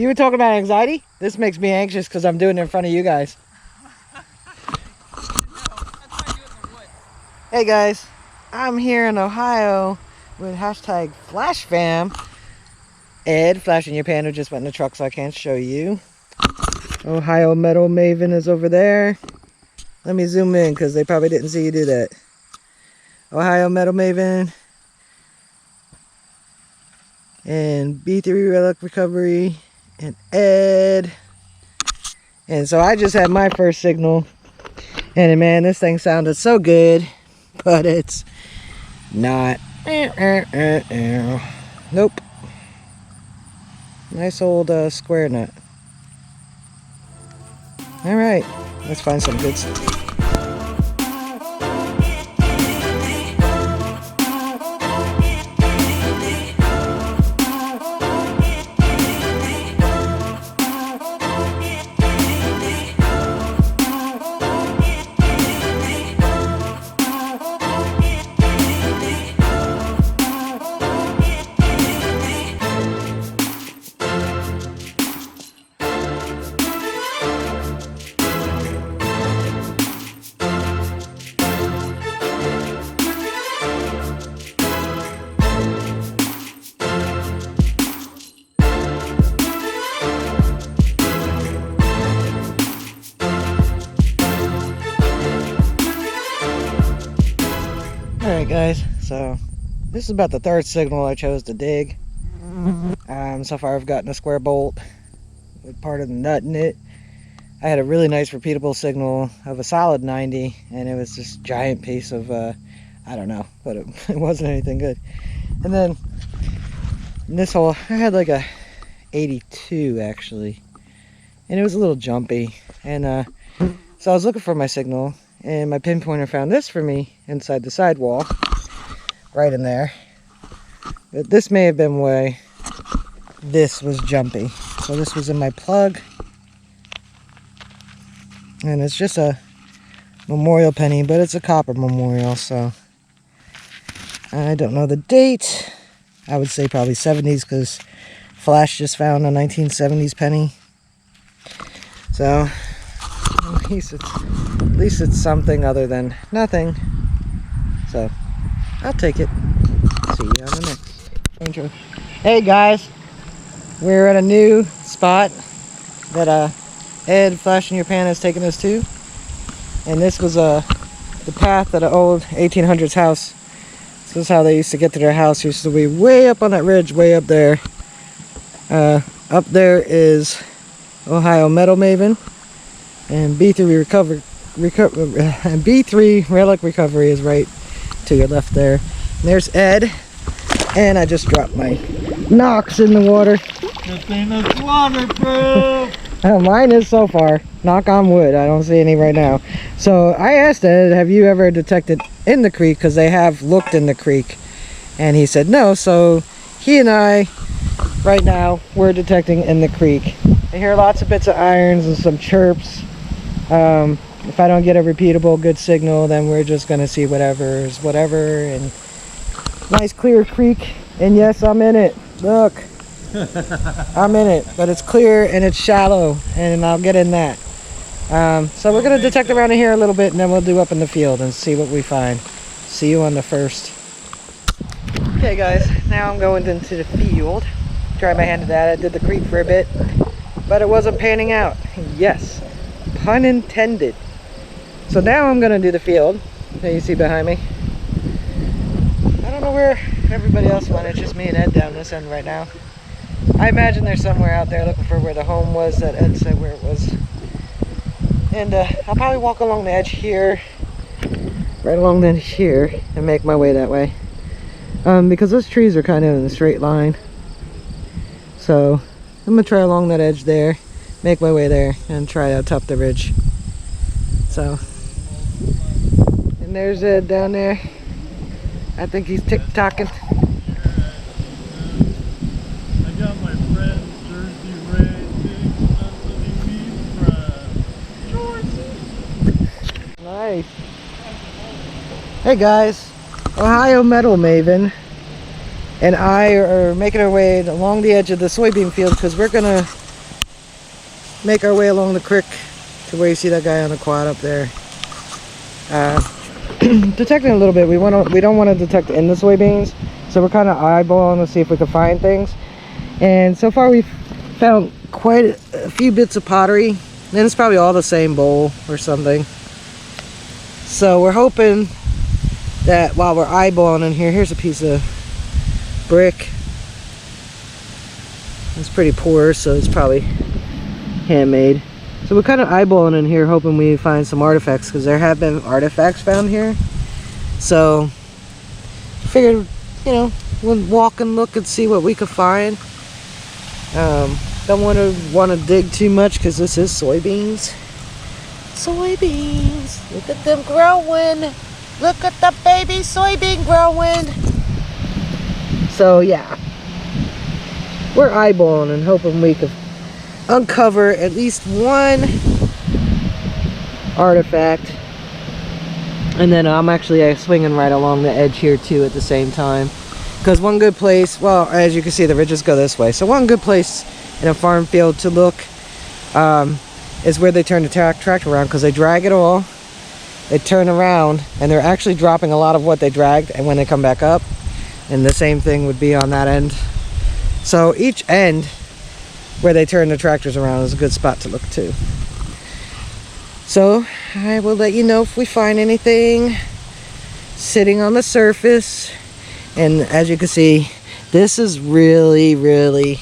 You were talking about anxiety? This makes me anxious because I'm doing it in front of you guys. Hey guys, I'm here in Ohio with hashtag FlashFam. Ed, Flash in your pan, who just went in the truck so I can't show you. Ohio Metal Maven is over there. Let me zoom in because they probably didn't see you do that. Ohio Metal Maven. And B3 Relic Recovery. And Ed. And so I just had my first signal. And man, this thing sounded so good. But it's not. Nope. Nice old square nut. Alright, let's find some good stuff. Alright guys, so this is about the third signal I chose to dig. So far I've gotten a square bolt with part of the nut in it. I had a really nice repeatable signal of a solid 90, and it was this giant piece of, I don't know, but it wasn't anything good. And then in this hole, I had like a 82 actually, and it was a little jumpy. And so I was looking for my signal, and my pinpointer found this for me inside the sidewall, right in there. But this may have been why this was jumpy. So this was in my plug. And it's just a memorial penny, but it's a copper memorial, so I don't know the date. I would say probably 70s, because Flash just found a 1970s penny. So at least it's something other than nothing. So I'll take it. See you on the next intro. Hey guys, we're at a new spot that Ed, Flash in your pan, has taken us to. And this was the path at an old 1800s house. This is how they used to get to their house. It used to be way up on that ridge, way up there. Up there is Ohio Metal Maven, and B3 Relic Recovery is right to your left there. And there's Ed, and I just dropped my Knox in the water. This thing is waterproof. Mine is so far. Knock on wood. I don't see any right now. So I asked Ed, have you ever detected in the creek? Because they have looked in the creek. And he said no. So he and I, right now, we're detecting in the creek. I hear lots of bits of irons and some chirps. If I don't get a repeatable good signal, then we're just going to see whatever is whatever. And nice clear creek. And yes, I'm in it. Look. I'm in it, but it's clear and it's shallow, and I'll get in that. So we're going to detect around in here a little bit, and then we'll do up in the field and see what we find. See you on the first. Okay guys, now I'm going into the field. Tried my hand at that. I did the creek for a bit, but it wasn't panning out. Yes, pun intended. So now I'm going to do the field that you see behind me. I don't know where everybody else went. It's just me and Ed down this end right now. I imagine they're somewhere out there looking for where the home was that Ed said where it was. And I'll probably walk along the edge here, right along the edge here, and make my way that way. Because those trees are kind of in a straight line. So I'm going to try along that edge there, make my way there, and try to top the ridge. So, and there's Ed down there. I think he's tick-tocking. Nice. Hey guys, Ohio Metal Maven and I are making our way along the edge of the soybean field because we're gonna make our way along the creek to where you see that guy on the quad up there. Detecting a little bit. We don't want to detect in the soybeans, so we're kind of eyeballing to see if we can find things. And so far we've found quite a few bits of pottery, and it's probably all the same bowl or something. So we're hoping that while we're eyeballing in here, here's a piece of brick. It's pretty poor, so it's probably handmade. So we're kind of eyeballing in here, hoping we find some artifacts, because there have been artifacts found here. So figured, you know, we'll walk and look and see what we could find. Don't want to dig too much, because this is soybeans. Soybeans, look at them growing. Look at the baby soybean growing. So yeah, we're eyeballing and hoping we could uncover at least one artifact. And then I'm actually swinging right along the edge here too at the same time, because one good place, well, as you can see, the ridges go this way, so one good place in a farm field to look is where they turn the tractor around, because they drag it all, they turn around, and they're actually dropping a lot of what they dragged, and when they come back up, and the same thing would be on that end. So each end where they turn the tractors around is a good spot to look to. So I will let you know if we find anything sitting on the surface. And as you can see, this is really, really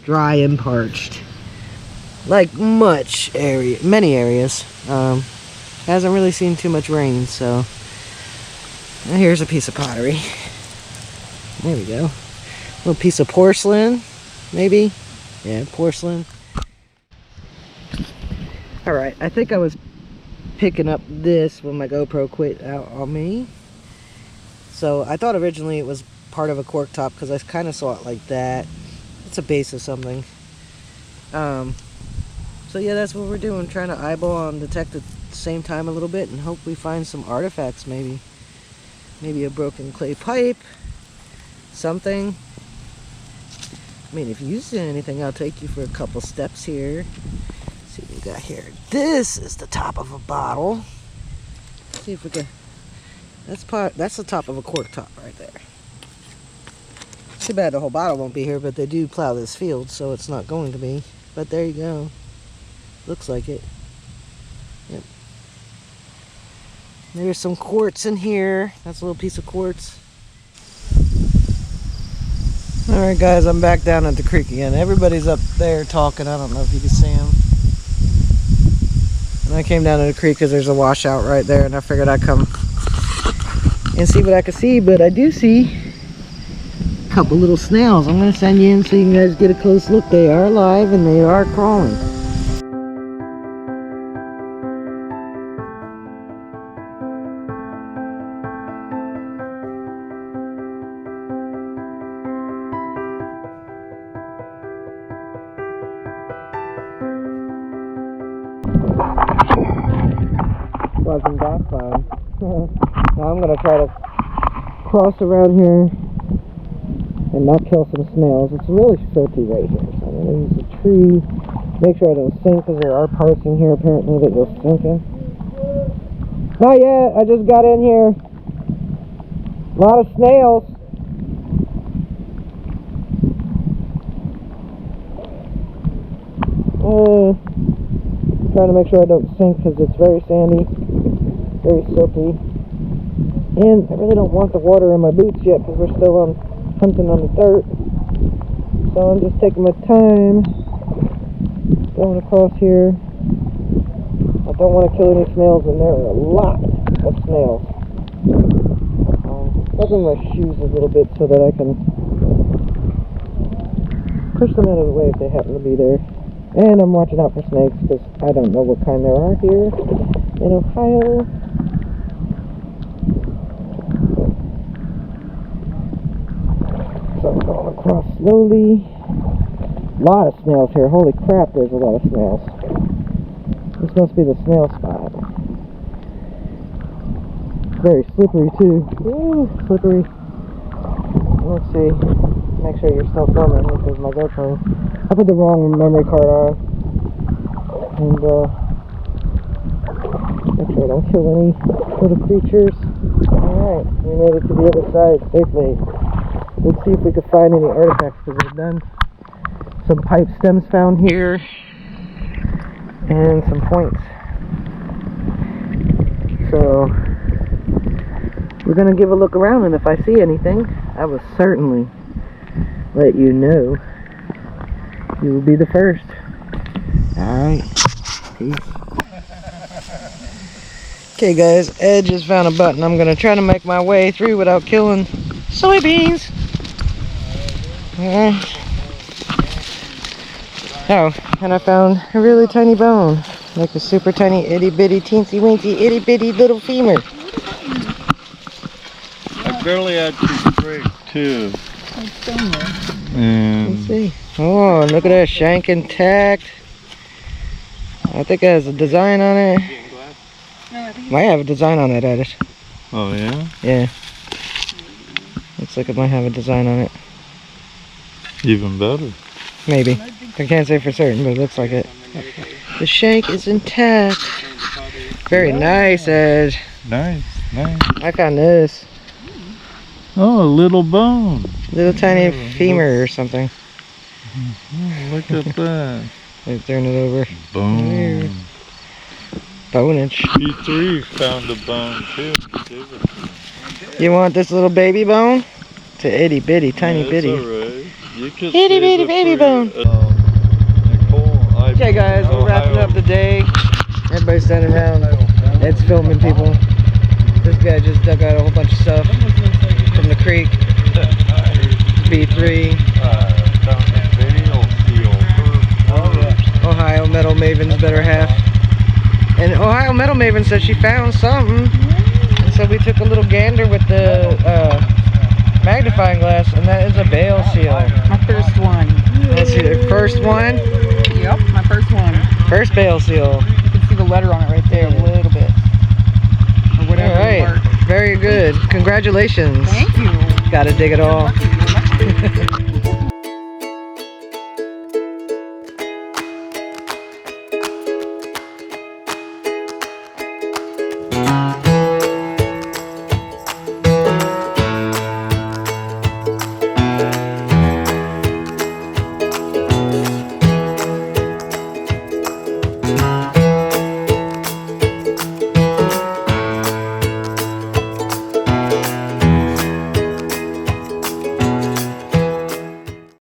dry and parched, like many areas. Hasn't really seen too much rain. So here's a piece of pottery. There we go. A little piece of porcelain, maybe. Yeah, porcelain. Alright, I think I was picking up this when my GoPro quit out on me. So I thought originally it was part of a cork top, because I kind of saw it like that. It's a base of something. So yeah, that's what we're doing, trying to eyeball and detect at the same time a little bit, and hope we find some artifacts, maybe a broken clay pipe, something. I mean, if you see anything, I'll take you for a couple steps here. Let's see what we got here. This is the top of a bottle. Let's see if we can. That's the top of a cork top right there. Too bad the whole bottle won't be here, but they do plow this field, so it's not going to be. But there you go. Looks like it. Yep. There's some quartz in here. That's a little piece of quartz. Alright guys, I'm back down at the creek again. Everybody's up there talking. I don't know if you can see them. And I came down to the creek because there's a washout right there, and I figured I'd come and see what I could see. But I do see a couple little snails. I'm going to send you in so you guys get a close look. They are alive and they are crawling. Wasn't that fun. Now I'm going to try to cross around here and not kill some snails. It's really filthy right here, so I'm going to use a tree. Make sure I don't sink, because there are parts in here apparently that will sink in. Not yet, I just got in here. A lot of snails. Trying to make sure I don't sink, because it's very sandy, very silty, and I really don't want the water in my boots yet, because we're still hunting on the dirt. So I'm just taking my time going across here. I don't want to kill any snails, and there are a lot of snails. Open my shoes a little bit so that I can push them out of the way if they happen to be there. And I'm watching out for snakes, because I don't know what kind there are here in Ohio. So I'm going across slowly. A lot of snails here. Holy crap, there's a lot of snails. This must be the snail spot. Very slippery too. Ooh, slippery. Let's see. Make sure you're still filming, because my GoPro, I put the wrong memory card on. and make sure I don't kill any little creatures. Alright, we made it to the other side safely. Let's see if we can find any artifacts, because we've done some pipe stems found here and some points. So we're gonna give a look around, and if I see anything, I will certainly let you know. You will be the first. Alright. Peace. Okay guys, Ed just found a button. I'm gonna try to make my way through without killing soybeans. Oh, and I found a really tiny bone. Like a super tiny itty bitty teensy weensy itty bitty little femur. I barely had to break too. Let's see. Oh, look at that shank intact. I think it has a design on it. Might have a design on it, Edit. Oh yeah? Yeah. Looks like it might have a design on it. Even better. Maybe. I can't say for certain, but it looks like it. The shank is intact. Very nice, Ed. Nice, nice. I found this. Oh, a little bone. Little tiny femur or something. Oh, look at that. Let's turn it over. Bone. Bonage. P3 found a bone too. Give it to me. You want this little baby bone? It's a itty bitty, tiny Yeah, bitty. That's alright. You could Itty save bitty it baby for, bone. Nicole, Okay guys, we're wrapping up the day. Everybody's standing around. Ed's filming people. This guy just dug out a whole bunch of stuff from the creek. B3. Ohio Metal Maven's better half. And Ohio Metal Maven said she found something. And so we took a little gander with the magnifying glass, and that is a bale seal. My first one. Let's see, the first one? Yep, my first one. First bale seal. You can see the letter on it right there a little bit. Or whatever. Alright, very good. Congratulations. Thank you. Gotta dig it all. Lucky.